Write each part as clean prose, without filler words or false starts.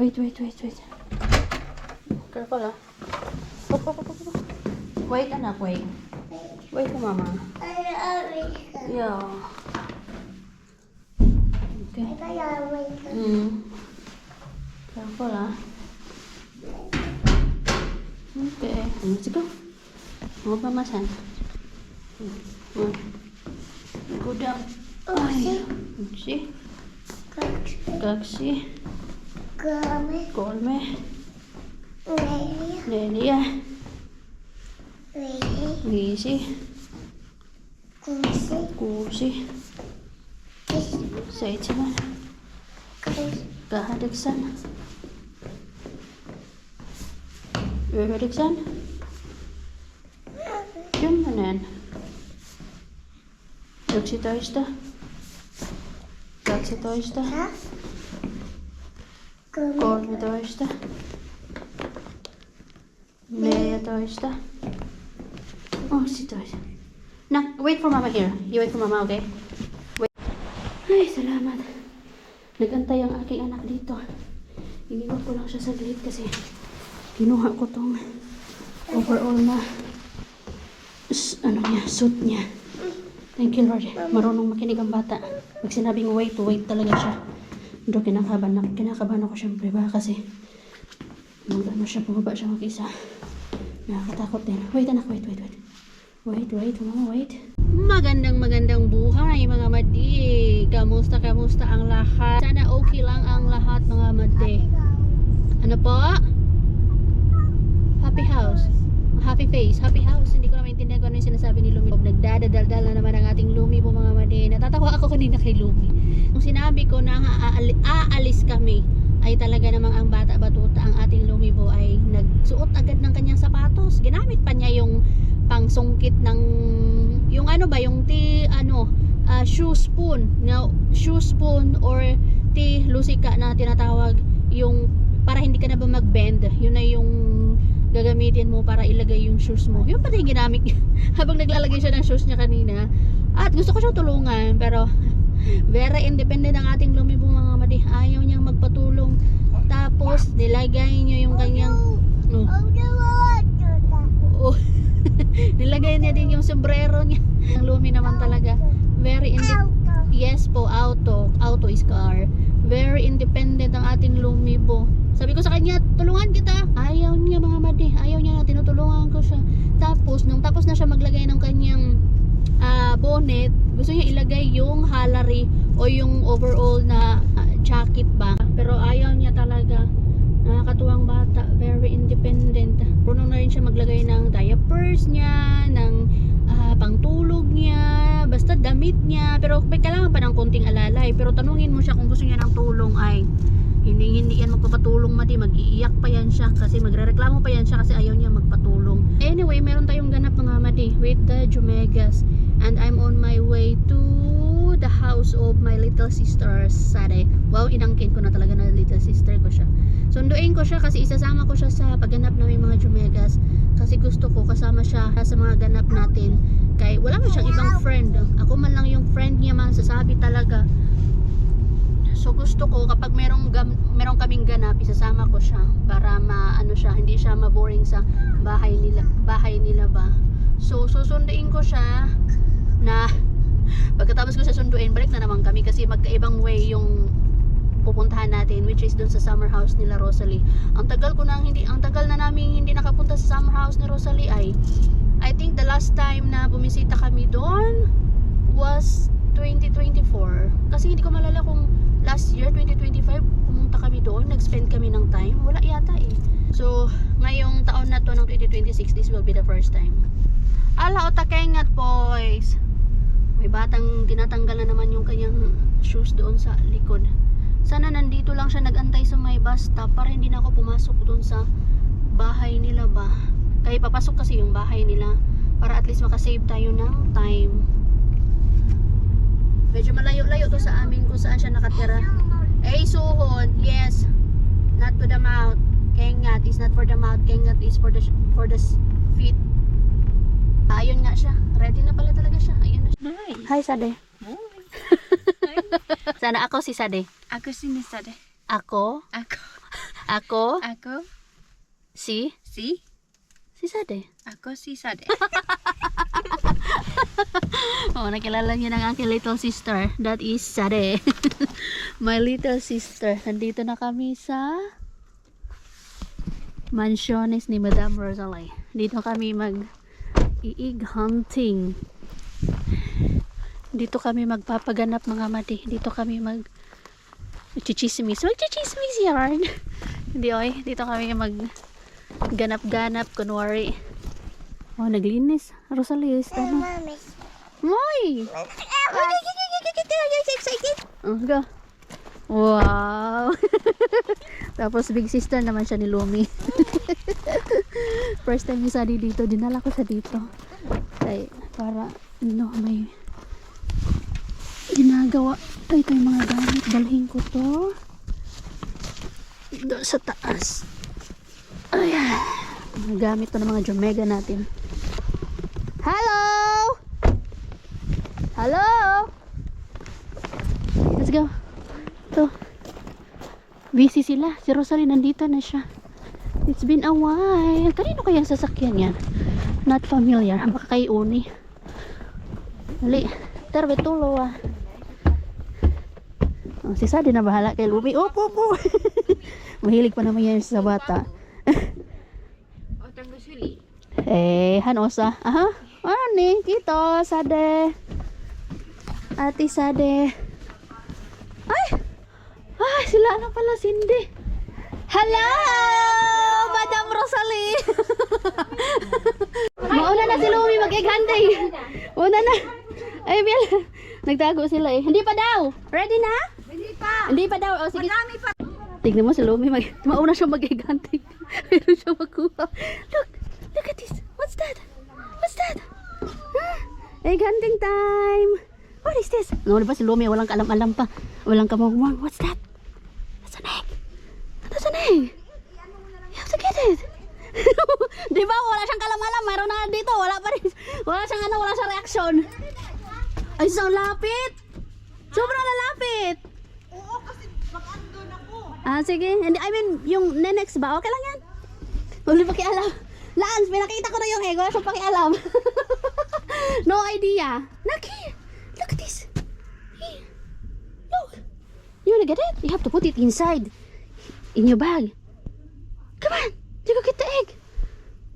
Wait. Careful ah. Wait anak, wait. Wait po mama. Yeah. Okay. Careful ah. Okay. Let's go. Huwag mamasan. Go down. Ay. See? Kaksi. Kolme. Neljä. 5. 6. 7. 8. 9. 10. 11. 12. 13. 14. Oh, sit down. Nah, wait for mama here. You wait for mama, okay? Wait. Ay, salamat. Nagantay ang aking anak dito. Iniwan ko lang siya sa gate kasi kinuha ko tong overall na suit niya. Thank you, Lord. Marunong makinig ang bata. Pag sinabing wait talaga siya. Do kinakabahan ako syempre ba kasi bumaba siya mag-isa. Nakakatakot din. Wait anak, wait. Wait, mama, wait. Magandang buhay mga madi. Kamusta ang lahat? Sana okay lang ang lahat mga madi. Ano po? Happy house. Happy face. Happy house. Hindi ko na maintindihan kung ano yung sinasabi ni Lumi. Nagdadaldal na naman ang ating Lumi po mga madi. Natatawa ako kanina kay Lumi. Nung sinabi ko na aalis kami, ay talaga namang ang bata batuta ang ating Lumibo ay nagsuot agad ng kanyang sapatos. Ginamit pa niya yung pangsungkit ng yung shoe spoon or lusika na tinatawag, yung para hindi ka na ba mag-bend. Yun na yung gagamitin mo para ilagay yung shoes mo. Yun pati yung ginamit niya habang naglalagay siya ng shoes niya kanina. At gusto ko siyang tulungan pero very independent ang ating Lumibo mga madi. Ayaw niyang magpatulong. Tapos nilagay niya yung kanyang nilagay niya din yung sombrero niya. Ang Lumi naman talaga. Very independent. Yes po, auto is car. Very independent ang ating Lumibo. Sabi ko sa kanya, tulungan kita. Ayaw niya mga madi. Ayaw niya na tinutulungan ko siya. Tapos nung tapos na siya maglagay ng kanyang bonnet, gusto niya ilagay yung halari o yung overall na jacket ba, pero ayaw niya talaga. Nakakatuwang bata, very independent. Marunong na rin siya maglagay ng diapers niya, ng pangtulog niya, basta damit niya, pero kailangan pa ng konting alalay. Pero tanungin mo siya kung gusto niya ng tulong ay hindi yan magpapatulong madi, mag-iiyak pa yan siya kasi magrereklamo pa yan siya kasi ayaw niya magpatulong. Anyway, meron tayong ganap mga madi with the Jumegas and I'm on my way to the house of my little sister Sade. Wow, inangkin ko na talaga na little sister ko siya. Sunduin ko siya kasi isasama ko siya sa pagganap namin mga Jumegas kasi gusto ko kasama siya sa mga ganap natin. Kaya wala man siyang ibang friend. Ako man lang yung friend niya, masasabi talaga. So gusto ko kapag merong kaming ganap, isasama ko siya para hindi siya ma-boring sa bahay nila ba. So susunduin ko siya na pagkatapos ko siya sunduin, balik na naman kami kasi magkaibang way yung pupuntahan natin, which is dun sa summer house nila Rosalie. Ang tagal na namin hindi nakapunta sa summer house ni Rosalie ay I think the last time na bumisita kami doon was 2024. Kasi hindi ko malala kung last year 2025 pumunta kami doon, nag-spend kami ng time. Wala yata eh. So ngayong taon na to ng 2026, this will be the first time. Ala, otakengat boys. May batang tinatanggal na naman yung kanyang shoes doon sa likod. Sana nandito lang siya nagantay sa may bus stop para hindi na ako pumasok doon sa bahay nila ba. Kaya papasok kasi yung bahay nila para at least makasave tayo ng time. Medyo malayo-layo to sa amin kung saan siya nakatira. Eh, suhon, yes. Not to the mouth. Kengat is not for the mouth. Kengat is for the feet. Ayun nga siya. Ready na pala talaga siya. Ayun na siya. Hi, Sade. Hi. Sana ako si Sade. Ako si Sade. Ako? Ako. Ako, Ako si Sade. Ako si Sade. Oh, nakilala niyo ng aking little sister. That is Sade. My little sister. Nandito na kami sa mansiones ni Madame Rosalie. Dito kami mag-iig hunting. Dito kami magpapaganap mga madi. Dito kami mag-chichismis. Mag-chichismis yarn. Hindi oy. Dito kami ganap-ganap kunwari. Oh, naglinis. Rosalie, ano? Moy! Excited? Oh, go. Wow! Tapos big sister naman siya ni Lumi. First time yung sadi dito. Dinala ko sa dito. Ay, para, may ginagawa. Ay, ito yung mga gamit. Dalhin ko to. Doon sa taas. Ayan. Mga gamit to ng mga Jomega natin. Hello! Hello! Let's go. To. Busy sila. Si Rosalie nandito na siya. It's been a while. Kanino kaya ang sasakyan yan? Not familiar. Baka kay Uni. Dali. Terbetulo ah. Oh, si Sade na bahala kay Lumi. Opo. Mahilig pa naman yan sa bata. Hanosa. Aha. Ani, kito, Sade. Ate Sade. Ay, sila na pala, Cindy. Hello, Madam Rosalie. Mauna na si Lumi mag-egg hunting. Una na. Ay, Biel. Nagtago sila eh. Hindi pa daw. Ready na? Hindi pa daw. O, sige. Tignan mo si Lumi. Mauna siya mag-egg hunting. Meron siya makuha. Look at this. What's that? Egg hunting time. What is this? No, diba si Lumi walang kaalam-alam pa. Walang kamangmang. What's that? That's an egg. That's an egg. You have to get it. Diba wala siyang kaalam-alam. Mayroon na dito. Wala pa rin. Wala siyang reaction. Ay, so lapit. Sobrang lalapit. Oo, kasi mag-andon ako. Sige. I mean, yung next ba? Okay lang yan. Wala pakialam. Lance, pinakita ko na yung egg. Wala siyang pakialam. No idea. Look here. Look at this. Here. Look. You wanna get it? You have to put it inside. In your bag. Come on. You go get the egg.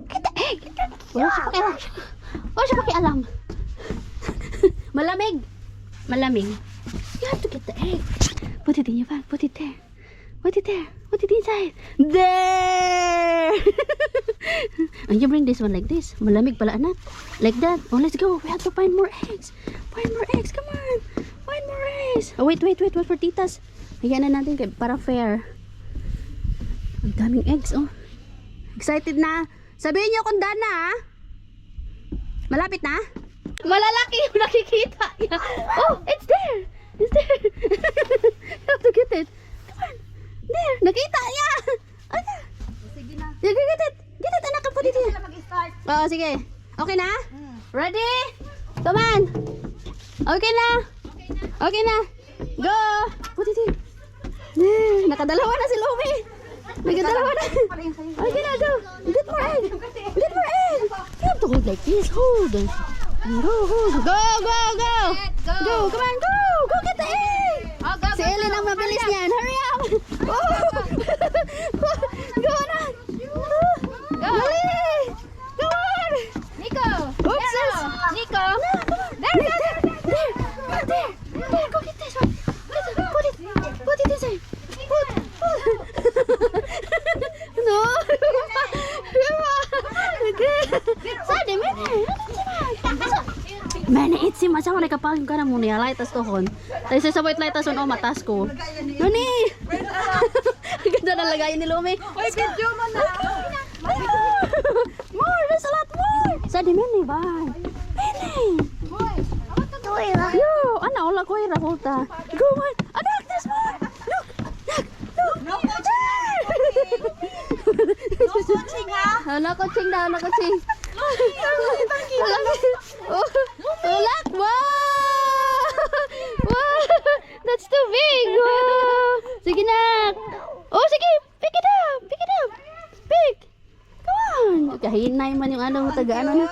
Get the egg. Wala siya pakialam. Wala siya pakialam. Malamig. You have to get the egg. Put it in your bag. Put it there. Put it there. Put it inside. There! And you bring this one like this. Malamig pala, anak. Like that. Oh, let's go. We have to find more eggs. Find more eggs. Come on. Find more eggs. Oh, wait. Wait for titas. Hayaan na natin para fair. Ang daming eggs, oh. Excited na. Sabihin niyo kung daan na, ha? Malapit na? Malalaki yung nakikita niya. Oh, it's there. It's there. You have to get it. Come on. There. Nakita niya. Okay. Sige na. Get it. Get it, anak. Put it here. Sila mag-start. Oo, sige. Okay na? Ready? Come on. Okay na. Okay na. Go. Put it here. There. Nakadalawa na si Lumi. Nakadalawa na. Okay na, go. Get more egg. Get more egg. You have to hold like this. Hold. Go. Go, come on, go. Go get the egg. Si Ellen ang mabilis niyan. Hurry up. Go na. Dali. Come on. Nico. Oops. Nico. There. Go get this one. Put it inside. Put. No. Sade, Mene itsi macam mana kapag ka na muna lightas tohon. Tayo sa sabay lightas on matas ko. Nani? Ganda na lagayin ni Lumi. Oy, video mo na. More, there's a lot more. Sade mene ba? Mene. Yo, ana ola ko ira hulta. Go on. Anak, this one. Look. No coaching ha. No coaching daw, no coaching. Ulak! Wow! That's too big! Wow! Sige na! Oh, sige! Pick it up! kahinay man yung ano, taga ano na.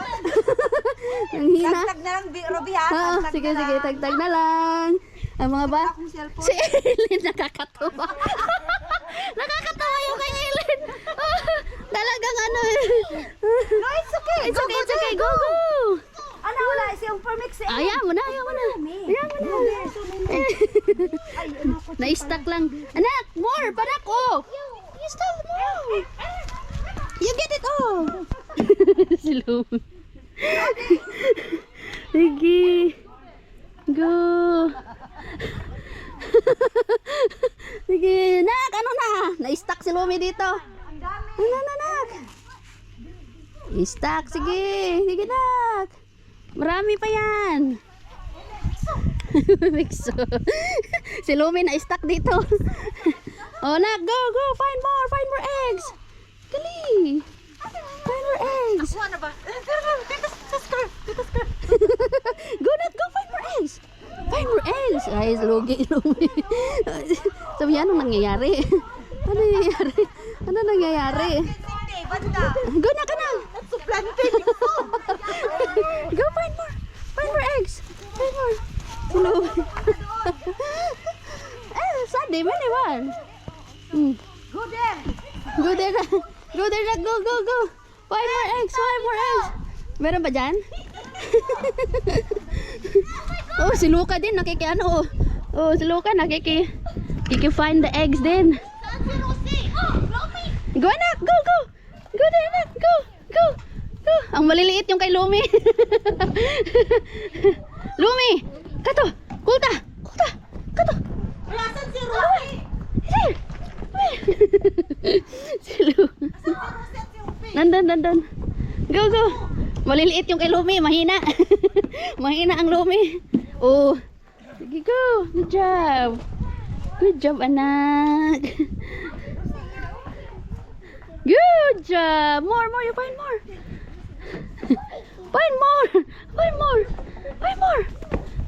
Ang hina. Tagtag na lang, Ruby ha. Oo, Tagtag sige, na sige, lang. tagtag na lang. Ang mga ba? Akong cellphone. Si Ellen, nakakatawa. Nakakatawa yung kay Ellen. Talagang ano eh. No, it's okay. It's okay, it's okay. Go, go. Ano, wala. Yung permix eh. Ayaw mo na, ayaw mo na. Ayaw mo na. Na-stuck lang. Anak, more, panak, oh. You stuck more. You get it, oh. Si Lumi. Sige. Go. Sige, nak, ano na? Na-stuck si Lumi dito. Ano na, nak? I-stuck, sige. Sige, nak. Marami pa yan. Mixo. Si Lumi na-stuck dito. Oh, nak, go, go. Find more eggs. Kali. Find more eggs. Ako na ba? Tita Scar. Go, nak, go. Find more eggs. Find more eggs. Ay, lugi, Lumi. Sabi yan, anong nangyayari? Ano nangyayari? Ano nangyayari? Hindi, banda. Go na ka na. Nagsuplante. Go find more. Find more eggs. Find more. Si Lumi. Sunday, many one. Go there. Go there na. Go there na. Go, go, go. Find more eggs. Find more eggs. Meron ba dyan? Oh, si Luca din. Nakikiano. Oh, si Luca find the eggs din. Go anak. Go, go. Go there anak. Go, go. Go. Ang maliliit yung kay Lumi. Lumi. Kato. Kulta. Kulta. Kato. Walasan si Ruby. Here. Si Lumi. Nandun. Go, go. Maliliit yung kay Lumi. Mahina. Mahina ang Lumi. Oh. Sige, go. Good job. Good job, anak. Good job. More. You find more. Find more.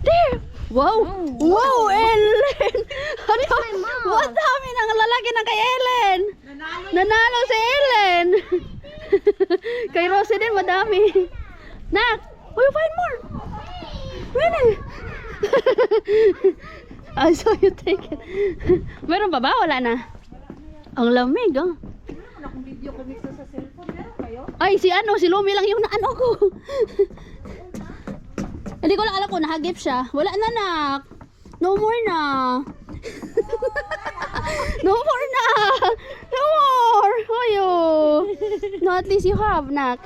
There. Wow. Wow, Ellen. Ano? What dami ng lalaki ng kay Ellen. Nanalo si Ellen. Kay Rosie din madami. Nak, will you find more? Really? I saw you take it. Meron pa ba? Wala na. Ang lamig, oh. Akong video ko nito sa cellphone. Meron kayo? Ay, si Lumi lang yung naano ko. Hindi ko lang alam kung nahagip siya. Wala na, nak. No more na. No more na. No more. Ayo. No, at least you have, nak.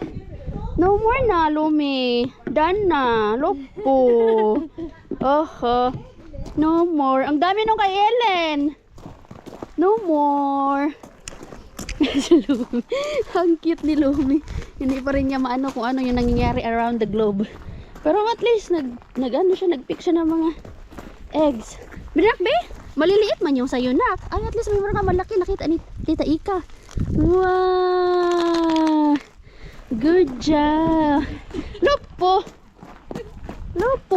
No more na, Lumi. Done na. Lopo. No more. Ang dami nung kay Ellen. No more. Si Lumi. Ang cute ni Lumi. Hindi pa rin niya maano kung ano yung nangyayari around the globe. Pero at least nag-pick siya ng mga eggs. Binak, be? Maliliit man yung sayo, nak. Ay, at least may mga malaki nakita ni Tita Ika. Wow! Good job. Lopo,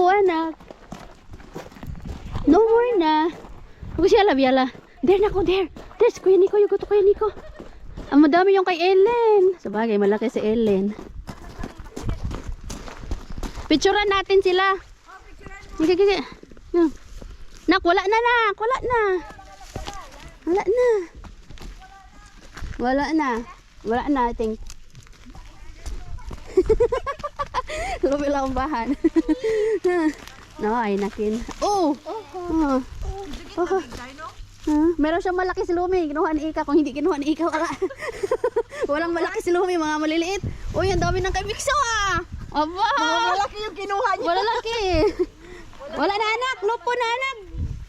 anak. No more na. Huwag siya labiala. There na ko, there. There's Kuya Nico. You go to Kuya Nico. Ang madami yung kay Ellen. Sabagay, malaki si Ellen. Picturean natin sila. Sige. Yeah. Nak, wala na, nak. Wala na, I think. Lumila ang bahan. No, ay nakin. Oh! Meron siyang malaki si Lumi. Kinuha ni Ika. Kung hindi kinuha ni Ika, wala. Walang malaki si Lumi, mga maliliit. Uy, ang dami ng kay Mixo, ah! Aba! Mga malaki yung kinuha niya. Wala laki. Wala na, anak. Lupo na, anak.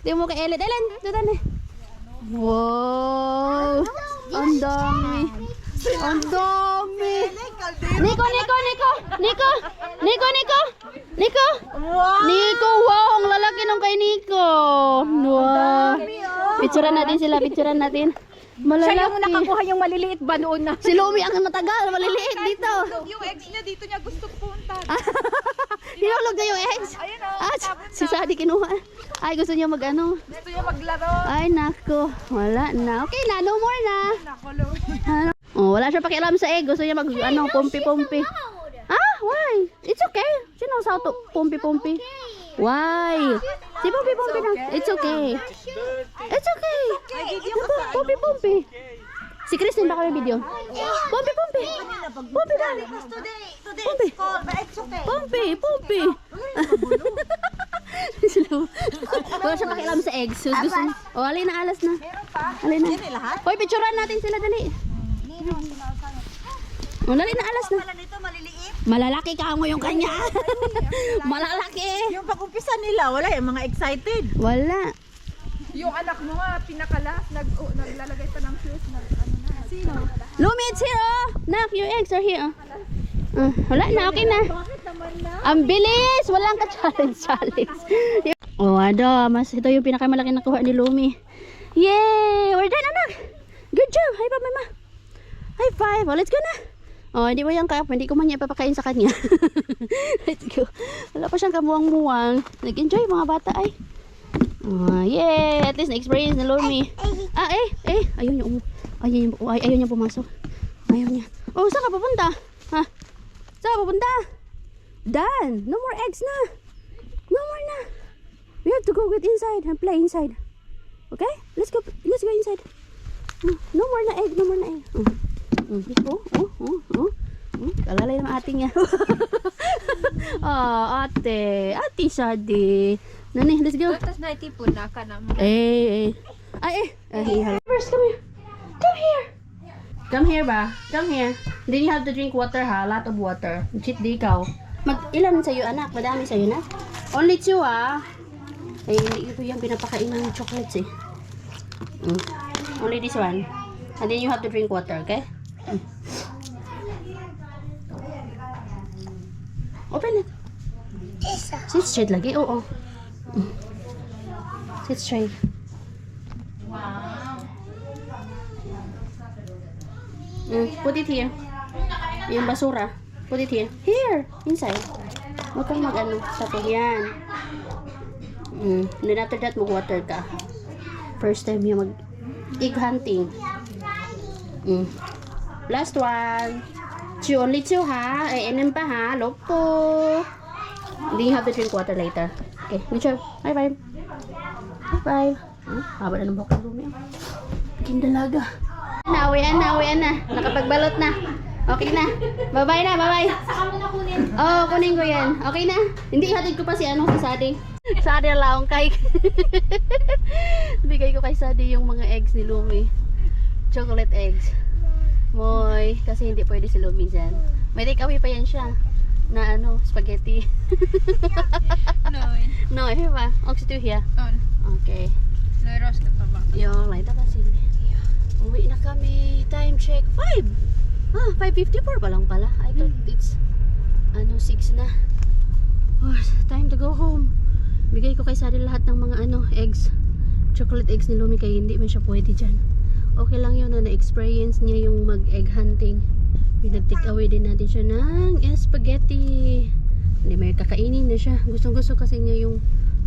Tingnan mo kay Ellen. Ellen, dito na. Wow! Ang dami. Nico! Wow! Nico, wow! Ang lalaki nung kay Nico. Wow! Picturean natin. Malalaki. Siya yung nakakuha yung maliliit ba noon na? Si Lumi ang matagal, maliliit dito. Yung eggs niya dito niya gusto punta. Hinulog na yung eggs. Ayun o. Si Sadi kinuha. Ay, gusto niya mag-ano. Gusto niya maglaro. Ay, nako. Wala na. Okay na, no more na. Nakulo. Ano? Oh, wala siya pakialam sa egg. Gusto niya mag, ano, pumpi-pumpi. Ah, why? It's okay. She knows how to pumpi-pumpi. Why? Si pumpi-pumpi na. It's okay. It's okay. Pumpi-pumpi. Si Christine baka may video. Pumpi-pumpi. Pumpi ba? Pumpi. Pumpi. Wala siya pakialam sa eggs. So, gusto niya. Oh, alin na, alas na. Alin na. Hoy, picturean natin sila, dali. Oh, dali na, alas na. Malalaki ka mo yung kanya. Malalaki. Yung pag-umpisa nila, wala yung mga excited. Wala. Yung anak mo nga, pinakalas, naglalagay pa ng shoes. Sino? Lumi, it's here, oh. Nak, your eggs are here, oh. Wala na, okay na. Ang bilis! Walang ka-challenge. Oh, ano, mas ito yung pinakamalaki nakuha ni Lumi. Yay! We're done, anak! Good job! High five, mama! High five! Oh, let's go na! Oh, hindi mo yung cup. Hindi ko man niya papakain sa kanya. Let's go. Wala pa siyang kamuwang-muwang. Nag-enjoy mga bata ay. Oh, yay! At least na-experience na Lumi. Ah, Ayaw niya pumasok. Ayaw niya. Oh, saan ka pupunta? Ha? Saan ka pupunta? Done! No more eggs na! No more na! We have to go get inside and play inside. Okay? Let's go inside. No more na egg. Kalalay naman ate niya. Ate Shadi. Nani, let's go. Tapos na itipon na ka naman. First, come here. Come here ba? Come here. Then you have to drink water ha. A lot of water. Cheat di ikaw. Ilan sa'yo anak? Madami sa'yo na? Only 2 ha. Hindi ko yung pinapakain ng chocolates eh. Only this one. And then you have to drink water, okay? Open it. Sit straight lagi. Oo. Sit straight. Put it here. Yung basura. Put it here. Here. Inside. Huwag kang mag-ano. Tapos yan. And then after that, mag-water ka. First time yung mag-egg hunting. Last one. Only 2 ha. Inom pa ha. Lopo. Then you have to drink water later. Okay. Good job. Bye bye. Bye. Haba na ng buhok ng Lumi. Bikin dalaga. Uwian na. Nakapagbalot na. Okay na. Bye-bye na. Bye-bye. Oh, kunin ko yan. Okay na. Hindi, hatid ko pa si Sadi. Sadi laong kay. Bigay ko kay Sadi yung mga eggs ni Lumi. Chocolate eggs. Moy, kasi hindi pwede si Lumi dyan. May take away pa yan siya. Na spaghetti. No, here ba? Oxy here. Okay. Roast ka pa ba? Yung light up kasi. Uwi na kami. Time check 5. 5:54 pa lang pala. I thought it's 6 na. Oh, time to go home. Bigay ko kay Sari lahat ng mga eggs. Chocolate eggs ni Lumi kaya hindi man siya pwede dyan. Okay lang yun na na-experience niya yung mag-egg hunting. Pinag-take away din natin siya ng spaghetti. Hindi may kakainin na siya. Gustong-gusto kasi niya yung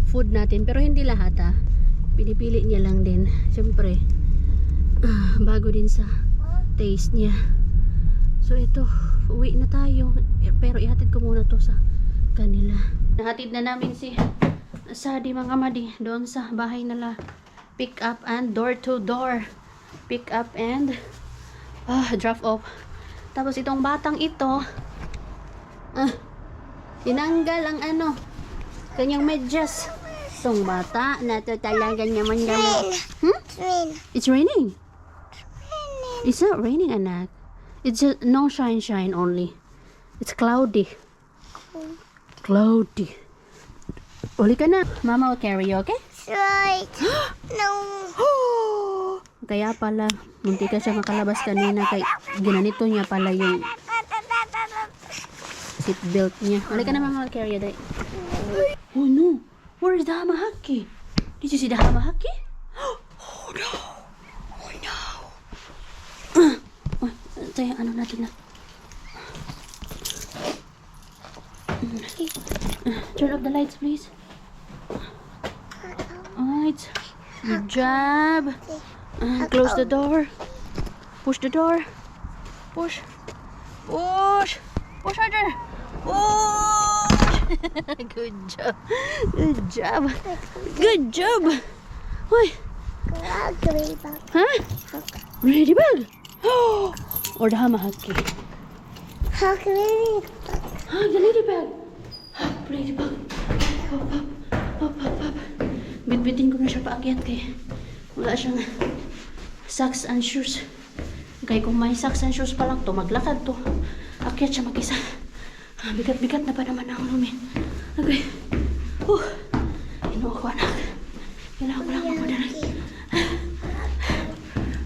food natin. Pero hindi lahat Pinipili niya lang din. Siyempre, bago din sa taste niya. So ito, uwi na tayo. Pero ihatid ko muna to sa kanila. Nahatid na namin si Sadi mga madi doon sa bahay nila. Pick up and door to door. Pick up and drop off. Tapos itong batang ito tinanggal ang kanyang medyas. Itong bata na to talaga naman It's raining. It's not raining, anak. It's just no shine only. It's cloudy. Uli ka na. Mama will carry you, okay? Right. No. Kaya pala, munti ka siya makalabas kanina kay ginanito niya pala yung seatbelt niya. Uli ka na, Mama will carry you, day. Oh no. Where is the hamahaki? Did you see the hamahaki? Oh no. Ito yung natin na. Turn off the lights, please. Alright. Good job. Close the door. Push the door. Push. Push. Push harder. Push. Good job. Good job. Good job. Hoy. Ugly bug. Huh? Ready bag? Or the hamahaki? Ugly. The ladybug. Ladybug. Hop, hop. Hop, hop, hop. Bitbitin ko na siya paakyat kay wala siyang socks and shoes. Kaya kung may socks and shoes pa lang to, maglakad to. Akyat siya mag-isa. Bigat-bigat na pa naman ang lumi. Okay. Inuha ko anak. Kailangan ko lang magpadalag.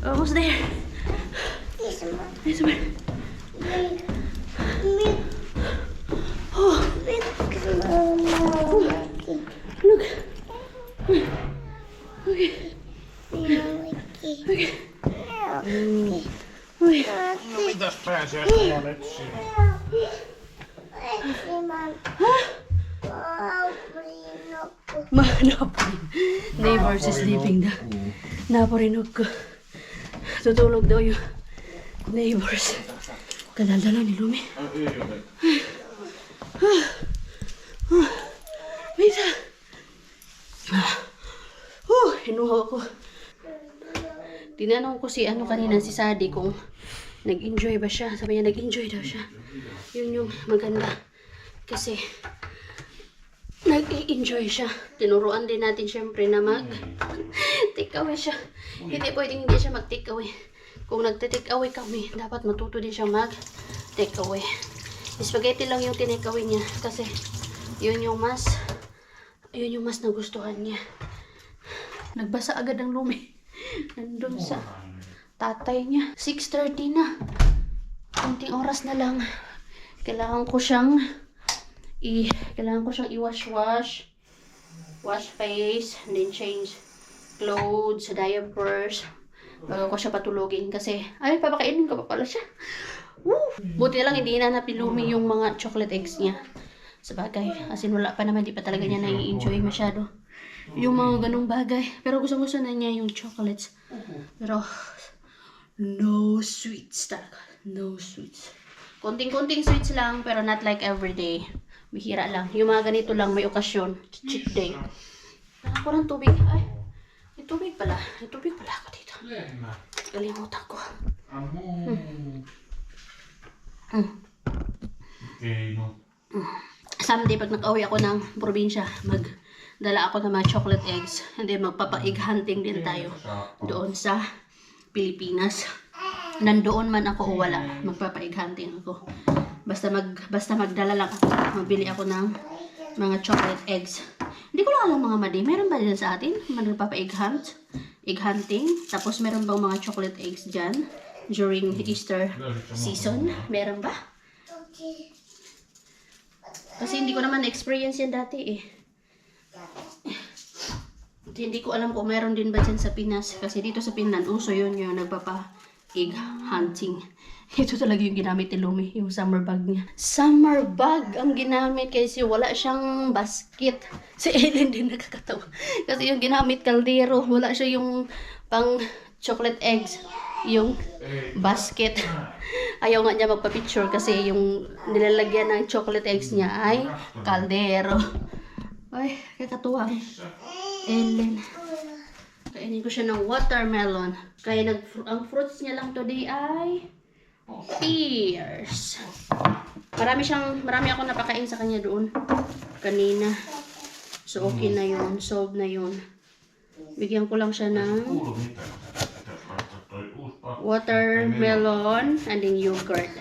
Almost there. This one. This one. Milk. Oh, Milk. look. Okay. Okay. Uy. No mitäs pääsiäislomaa lepsiä? Naparin. Neighbors is sleeping daw. Naparinog ko. Tutulog daw yung neighbors. Kadaldala ni Lumi. Misa. Hinuha ko. Tinanong ko si kanina si Sadi kung nag-enjoy ba siya. Sabi niya nag-enjoy daw siya. Yun yung maganda. Kasi nag-enjoy siya. Tinuruan din natin syempre na take away siya. Hindi pwedeng hindi siya mag-take away. Kung nagte-take away kami, dapat matuto din siya mag-take away. Spaghetti lang yung tinake away niya. Kasi yun yung mas nagustuhan niya. Nagbasa agad ang Lumi. Nandun sa tatay niya. 6:30 na. Kunting oras na lang. Kailangan ko siyang i-wash. Wash face. And then change clothes, diapers. Bago ko siya patulogin kasi, papakainin ko pa pala siya. Woo! Buti na lang hindi hinanap ni Lumi yung mga chocolate eggs niya. Sabagay, as in wala pa naman, di pa talaga niya nai-enjoy masyado yung mga ganong bagay. Pero gusto na niya yung chocolates. Pero, no sweets talaga. No sweets. Konting-konting sweets lang, pero not like everyday. Bihira lang. Yung mga ganito lang, may okasyon. Cheat day. Ako ng tubig. Ay, may tubig pala. May tubig pala ako dito. Kalimutan ko. Okei, no. Someday, pag nag-uwi ako ng probinsya, magdala ako ng mga chocolate eggs. And then, magpapa-egg hunting din tayo doon sa Pilipinas. Nandoon man ako o wala, magpapa-egg hunting ako. Basta magdala lang ako, mabili ako ng mga chocolate eggs. Hindi ko lang alam mga madi, meron ba din sa atin? Magpapa-egg hunting. Tapos meron bang mga chocolate eggs dyan during Easter season? Meron ba? Kasi hindi ko naman na-experience yan dati eh. Hindi ko alam kung meron din ba dyan sa Pinas. Kasi dito sa Finland, uso yun yung nagpapa-egg hunting. Ito talaga yung ginamit ni Lumi, yung summer bag niya. Summer bag ang ginamit kasi wala siyang basket. Si Ellen din nakakatawa. Kasi yung ginamit kaldero, wala siya yung pang chocolate eggs. Yung basket. Ayaw nga niya magpa-picture kasi yung nilalagyan ng chocolate eggs niya ay kaldero. Ay, kakatuwang. Ellen. Kainin ko siya ng watermelon. Kaya ang fruits niya lang today ay pears. Marami ako napakain sa kanya doon kanina. So okay na yun. Solved na yun. Bigyan ko lang siya ng watermelon and then yogurt.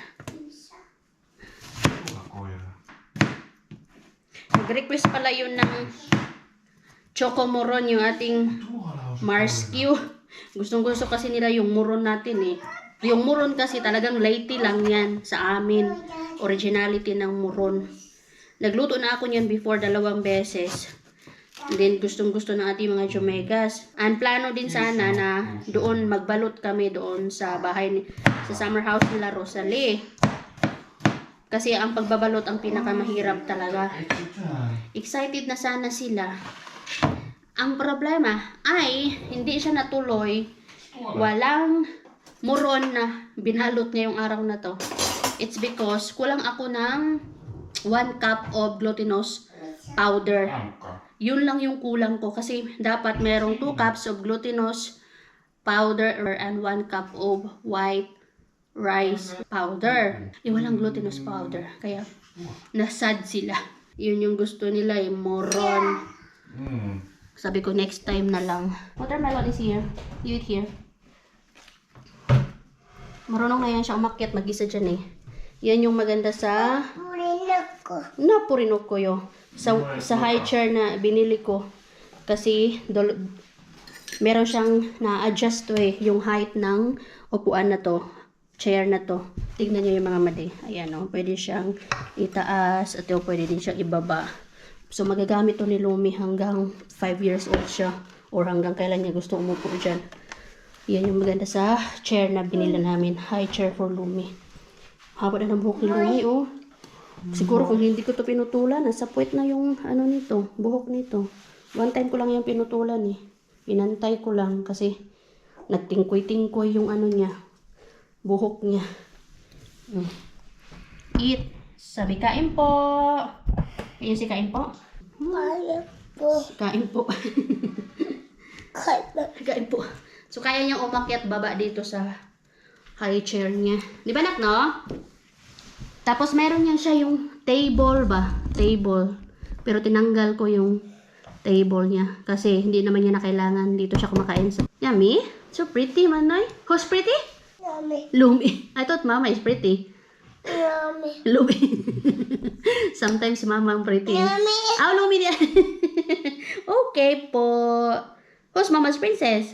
Nag-request pala yun ng choco moron yung ating Marskew. Gustong-gusto kasi nila yung moron natin eh. Yung moron kasi talagang laity lang yan sa amin. Originality ng moron. Nagluto na ako niyan before 2 beses. And then gustong-gusto ng ating mga Jomegas. Ang plano din sana na doon magbalot kami doon sa bahay, sa summer house nila Rosalie. Kasi ang pagbabalot ang pinakamahirap talaga. Excited na sana sila. Ang problema ay hindi siya natuloy. Walang moron na binalot niya yung araw na to. It's because kulang ako ng 1 cup of glutinous powder. Rankka. Yun lang yung kulang ko kasi dapat merong 2 cups of glutinous powder and 1 cup of white rice powder. Walang glutinous powder. Kaya nasad sila. Yun yung gusto nila, yung moron. Sabi ko next time na lang. Watermelon is here. You eat here. Marunong na yan siya umakyat, mag-isa dyan eh. Yan yung maganda sa Napurinok ko yo. Sa high chair na binili ko. Kasi meron siyang na-adjust to eh, yung height ng upuan na to. Chair na to. Tignan nyo yung mga madi. Ayan o. Pwede siyang itaas at pwede din siyang ibaba. So magagamit to ni Lumi hanggang 5 years old siya. Or hanggang kailan niya gusto umupo dyan. Yan yung maganda sa chair na binili namin. High chair for Lumi. Haba na ng buhok ni Lumi oh. Siguro kung hindi ko to pinutulan, nasa puwet na yung ano nito, buhok nito. One time ko lang yung pinutulan eh. Pinantay ko lang kasi nagtingkoy-tingkoy yung ano niya. Buhok niya. Eat. Sabi, kain po. Ayan si kain po. Kain po. Kain po. So, kaya niyang umakyat baba dito sa high chair niya. Di ba, nak, no? Tapos, meron niyan siya yung table ba? Table. Pero tinanggal ko yung table niya. Kasi, hindi naman niya na kailangan dito siya kumakain. So, yummy. So pretty, Manoy. Who's pretty? Lumi. I thought Mama is pretty. Lumi. Sometimes Mama ang pretty. Oh, Lumi niya. Okay po. Who's Mama's princess?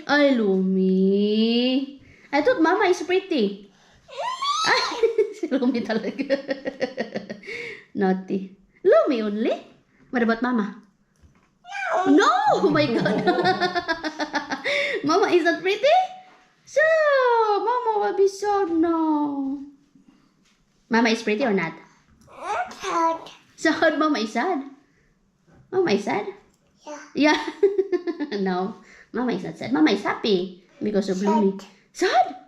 Ay, Lumi. I thought Mama is pretty. Ay, si Lumi talaga. Naughty. Lumi only? What about Mama? No! Oh my God. Mama is not pretty? So, Mama will be sad now. Mama is pretty or not? Sad. Mama is sad. Mama is sad? Yeah. No. Mama is not sad. Mama is happy because of Lumi. Sad?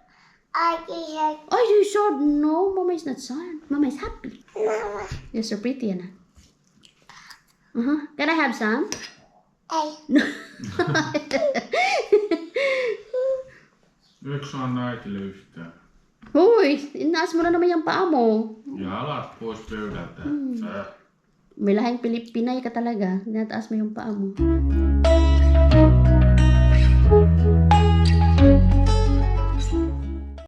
Oh, you sad? No, Mama is not sad. Mama is happy. You're so pretty, Anna. Can I have some? No. Eikö saa äitille yhtään? Hui, inaas mo na naman yung paa mo. Ja alat pois pöydältä. May lahing Pilipinay ka talaga. Nataas mo yung paa mo.